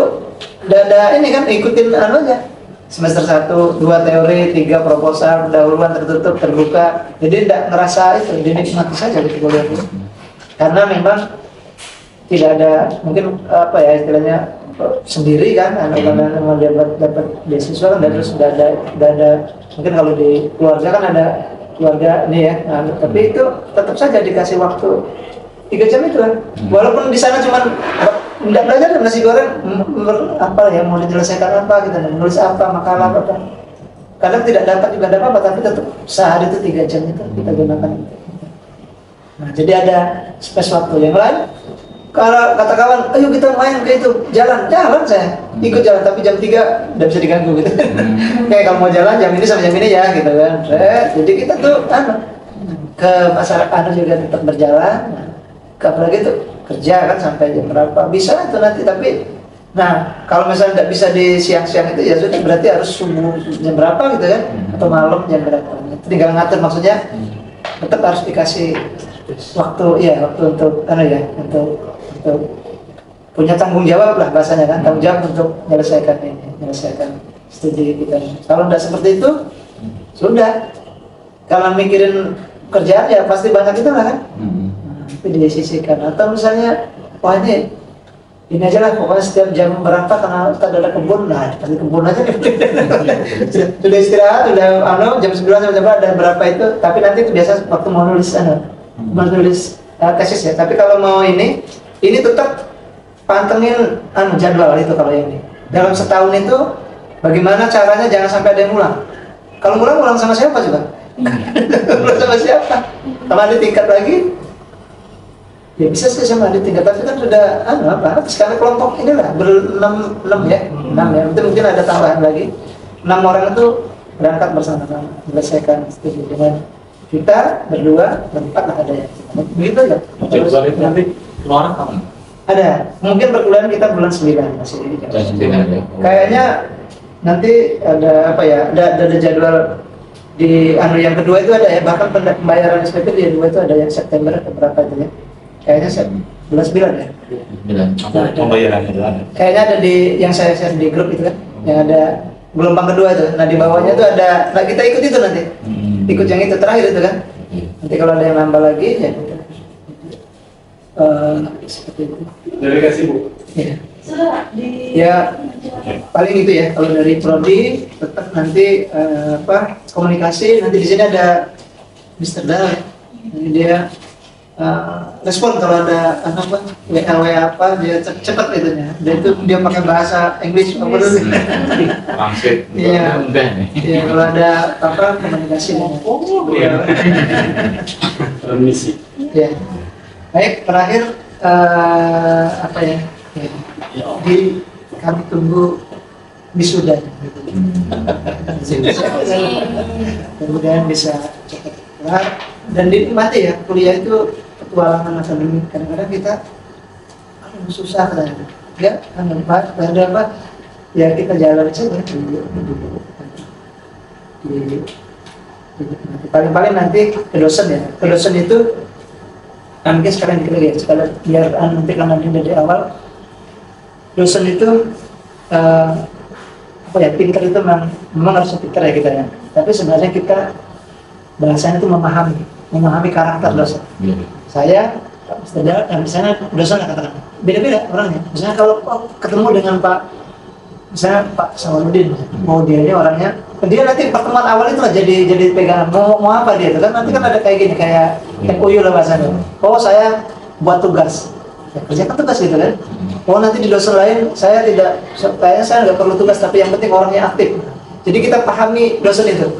[SPEAKER 1] udah ada ini kan, ikutin aja semester 1, 2 teori, 3 proposal, pendahuluan tertutup, terbuka. Jadi tidak ngerasa itu, dinikmati saja gitu kuliah itu. Karena memang tidak ada mungkin apa ya istilahnya sendiri kan, anak-anak mau dapat beasiswa kan, dan terus sudah ada mungkin kalau di keluarga kan ada keluarga ini ya, tapi itu tetap saja dikasih waktu 3 jam itu kan, walaupun di sana cuma tidak belajar nasi goreng apa ya mau diselesaikan apa gitu, menulis apa makalah apa, kadang tidak dapat juga ada apa, tapi tetap sehari itu 3 jam itu kita gunakan itu. Nah jadi ada space waktu yang lain. Kalau kata kawan, ayo kita main ke itu, jalan saya ikut jalan, tapi jam 3 udah bisa diganggu gitu. Kayak kalau mau jalan jam ini sampai jam ini ya gitu kan. Jadi kita tuh ke masyarakat juga tetap berjalan. Apalagi tuh kerja kan sampai jam berapa bisa itu nanti, tapi nah kalau misalnya tidak bisa di siang-siang itu ya sudah, berarti harus subuh jam berapa gitu kan, atau malam jam berapa. Tinggal ngatur, maksudnya tetap harus dikasih waktu ya, waktu untuk untuk punya tanggung jawab lah bahasanya kan, tanggung jawab untuk menyelesaikan studi kita. Kalau tidak seperti itu sudah. Kalau mikirin kerjaan ya pasti banyak itu lah kan. Tapi disisihkan. Atau misalnya, wah ini aja lah, pokoknya setiap jam berapa karena kita ada kebun, nah di kebun aja. Sudah istirahat, sudah jam 9 sampai jam ada berapa itu, tapi nanti itu biasa waktu mau nulis tesis ya. Tapi kalau mau ini tetap pantengin jadwal itu. Kalau ini dalam setahun itu bagaimana caranya jangan sampai ada yang ngulang. Kalau ngulang sama siapa juga? Ngulang sama siapa? Sama ada tingkat lagi? Ya bisa sih sama di tingkat, tapi kan sudah sekarang kelompok inilah berenam ya, itu mungkin ada tambahan lagi 6 orang itu berangkat bersama-sama menyelesaikan studi dengan kita berdua berempat lah ada ya, begitu ya.
[SPEAKER 2] Jadwal itu nanti keluar kapan?
[SPEAKER 1] Ada, mungkin perkuliahan kita bulan 9 masih di
[SPEAKER 2] ya.
[SPEAKER 1] Kayaknya nanti ada ada jadwal di yang kedua itu ada ya, bahkan pembayaran SPP di kedua itu ada yang September atau berapa itu ya. Kayaknya bulan 9 ya.
[SPEAKER 2] Pembayaran itu ada.
[SPEAKER 1] Kayaknya ada di yang saya share di grup itu kan, yang ada gelombang kedua itu. Nah di bawahnya itu ada, nah kita ikut itu nanti, ikut yang itu terakhir itu kan. Nanti kalau ada yang nambah lagi ya. Seperti itu.
[SPEAKER 2] Delegasi Bu.
[SPEAKER 1] Ya. Ya paling itu ya. Kalau dari prodi tetap nanti komunikasi. Nanti di sini ada Mr. Dal. Jadi dia respon kalau ada WA apa dia cepat itunya. Dan itu dia pakai bahasa Inggris apa dulu.
[SPEAKER 2] Langsung.
[SPEAKER 1] Iya. Iya kalau ada komunikasi.
[SPEAKER 2] Permisi.
[SPEAKER 1] Ya. Baik, terakhir Jadi kami tunggu wisuda. Kemudian bisa cepat kelar dan dinikmati ya, kuliah itu petualangan akademik. Kadang-kadang kita susah kan, ya ada apa ya kita jalan saja paling-paling nanti ke dosen ya, ke dosen itu mungkin sekarang dikira ya, sekalian biar nanti karena dari awal dosen itu pintar itu memang harus pintar ya kita ya, tapi sebenarnya kita bahasanya itu memahami karakter dosen. Saya misalnya dosen katakan beda-beda orangnya. Misalnya kalau ketemu dengan misalnya Pak Sawarudin, mau dia ini orangnya, dia nanti pertemuan awal itu lah jadi pegangan mau apa dia itu kan, nanti kan ada kayak gini, kayak MOU lah bahasanya. Oh saya buat tugas, ya, kerjakan tugas gitu kan. Oh nanti di dosen lain kayaknya saya nggak perlu tugas, tapi yang penting orangnya aktif. Jadi kita pahami dosen itu.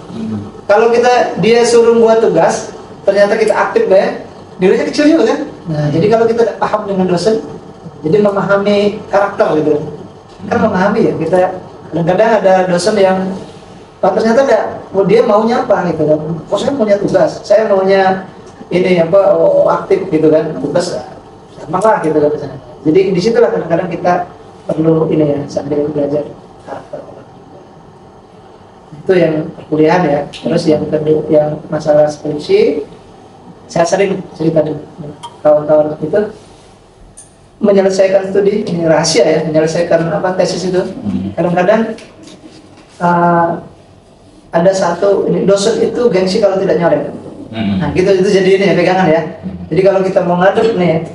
[SPEAKER 1] Kalau dia suruh buat tugas, ternyata kita aktif ya, nilainya kecil juga kan. Nah jadi kalau kita paham dengan dosen, jadi memahami karakter gitu kan, memahami ya kita. Kadang-kadang ada dosen yang ternyata dia maunya apa gitu kan. Oh saya maunya tugas, saya maunya ini aktif gitu kan, tugas sama lah gitu kan misalnya. Jadi disitulah kadang-kadang kita perlu ini ya, sambil belajar karakter. Itu yang perkuliahan ya. Terus yang kedua yang masalah skripsi, saya sering cerita dengan kawan-kawan itu menyelesaikan studi, ini rahasia ya, menyelesaikan tesis itu. Kadang-kadang ada satu dosen itu gengsi kalau tidak nyoret. Nah gitu, itu jadi ini ya, pegangan ya. Jadi kalau kita mau ngadep nih,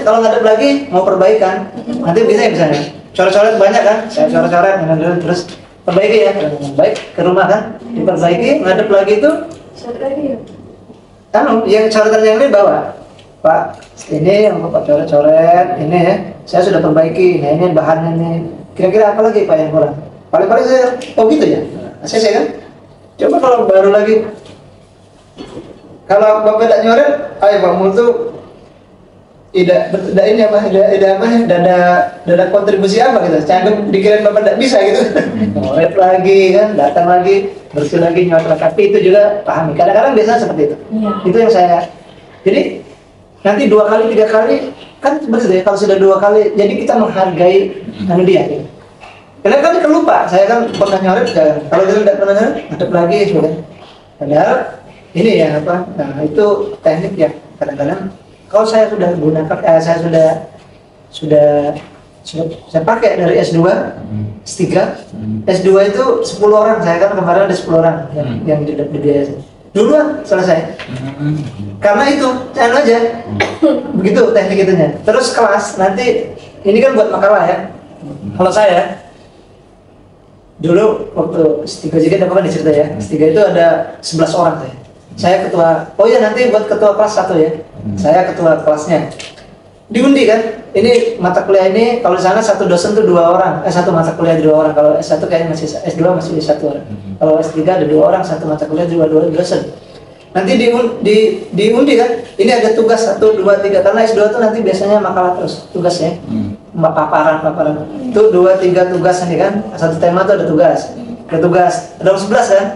[SPEAKER 1] kalau ngadep lagi mau perbaikan, nanti bisa ya misalnya coret-coret banyak kan, saya coret-coret terus perbaiki ya, baik ke rumah kan, diperbaiki, ngadep lagi itu yang coretan yang ini bawa, Pak ini yang Bapak coret-coret ini ya, saya sudah perbaiki, nah ini bahannya ini, kira-kira apa lagi Pak yang kurang? Paling-paling saya, gitu ya, saya kan, coba kalau baru lagi, kalau Bapak tidak nyoret, ayo Pak Multu ada kontribusi apa gitu, jangan dikirain Bapak tidak bisa gitu. Nyoret lagi kan, datang lagi, bersih lagi, nyoret, tapi itu juga pahami. Kadang-kadang biasanya seperti itu. Itu yang saya, jadi nanti 2 kali 3 kali kan begitu ya. Kalau sudah 2 kali, jadi kita menghargai dia gitu. Kadang-kadang kan lupa, saya kan pernah nyoret, kalau kita tidak pernah nyoret, ngadep lagi gitu. Padahal ini ya nah itu teknik ya. Kadang-kadang kalau saya sudah gunakan, saya sudah saya pakai dari S2, S3, S2 itu 10 orang, saya kan kemarin ada 10 orang yang dibiayai. Duluan selesai. Karena itu, anu aja. Begitu teknik itunya. Terus kelas, nanti ini kan buat makalah ya. Kalau saya dulu waktu S3 juga ada apa dicerita ya. S3 itu ada 11 orang saya. Saya ketua, oh ya nanti buat ketua kelas 1 ya. Saya ketua kelasnya. Diundi kan, ini mata kuliah ini kalau di sana satu dosen tuh 2 orang, satu mata kuliah 2 orang. Kalau S1 kayaknya masih, S2 masih 1 orang. Kalau S3 ada 2 orang, satu mata kuliah 2 dosen. Nanti diundi kan, ini ada tugas 1, 2, 3 karena S2 tuh nanti biasanya makalah terus tugasnya, paparan. Itu 2, 3 tugas ini kan, satu tema tuh ada tugas, ada 11 kan.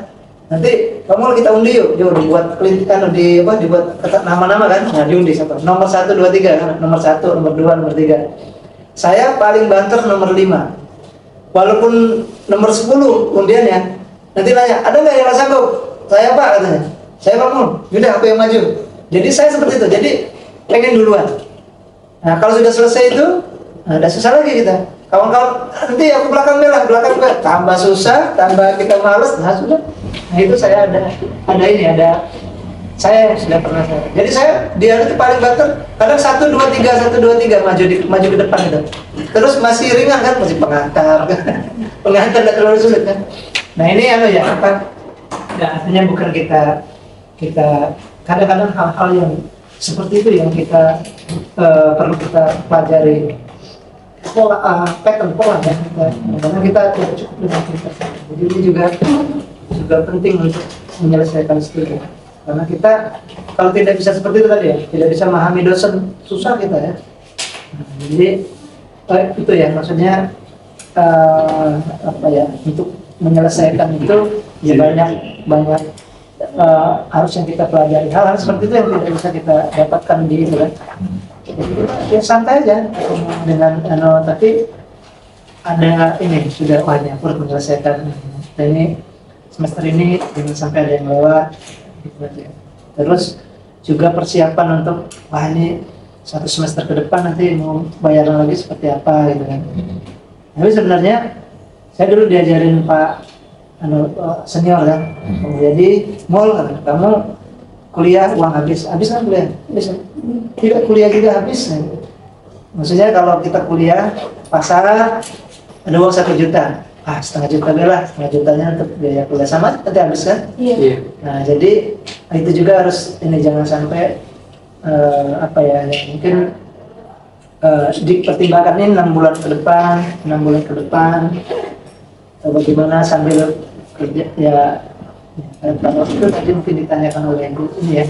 [SPEAKER 1] Nanti kamu kita undi yuk dibuat kan dibuat nama-nama kan, nah diundi siapa? Nomor 1, 2, 3 kan, nomor 1, nomor 2, nomor 3. Saya paling banter nomor 5. Walaupun nomor 10 undiannya, nanti nanya, ada nggak yang rasa kok? Saya Pak katanya, saya Pak Mun, yaudah aku yang maju. Jadi saya seperti itu, jadi pengen duluan. Nah kalau sudah selesai itu, nah, udah susah lagi kita. Kawan-kawan, nanti aku belakang bela, tambah susah, tambah kita males, nah sudah. Nah itu saya ada saya sudah pernah saya. Jadi saya dia itu paling banter, kadang 1, 2, 3 maju ke depan itu. Terus masih ringan kan, masih pengantar tidak terlalu sulit kan. Nah ini ya apa? Ya, artinya bukan kita kadang-kadang hal-hal yang seperti itu yang kita perlu kita pelajari pola ya karena kita tidak cukup dengan kita. Jadi ini juga penting untuk menyelesaikan studi karena kita kalau tidak bisa seperti itu tadi ya, tidak bisa memahami dosen, susah kita ya. Jadi itu ya maksudnya untuk menyelesaikan itu ya banyak harus yang kita pelajari, hal-hal seperti itu yang tidak bisa kita dapatkan di itu kan. Ya santai aja dengan tapi ada ini sudah banyak perlu menyelesaikan. Dan ini semester ini jangan sampai ada yang lewat gitu aja. Terus juga persiapan untuk ini 1 semester ke depan nanti mau bayaran lagi seperti apa gitu kan. Tapi sebenarnya saya dulu diajarin Pak senior kan, jadi kamu kuliah uang habis kan kuliah, tidak kuliah juga habis. Maksudnya kalau kita kuliah pasar ada uang 1 juta, setengah juta lah, setengah jutanya untuk biaya kuliah sama nanti habis kan.
[SPEAKER 4] Iya.
[SPEAKER 1] Nah jadi itu juga harus ini jangan sampai mungkin dipertimbangkan ini 6 bulan ke depan bagaimana sambil kerja ya. Kalau itu tadi mungkin ditanyakan oleh Ibu ini ya,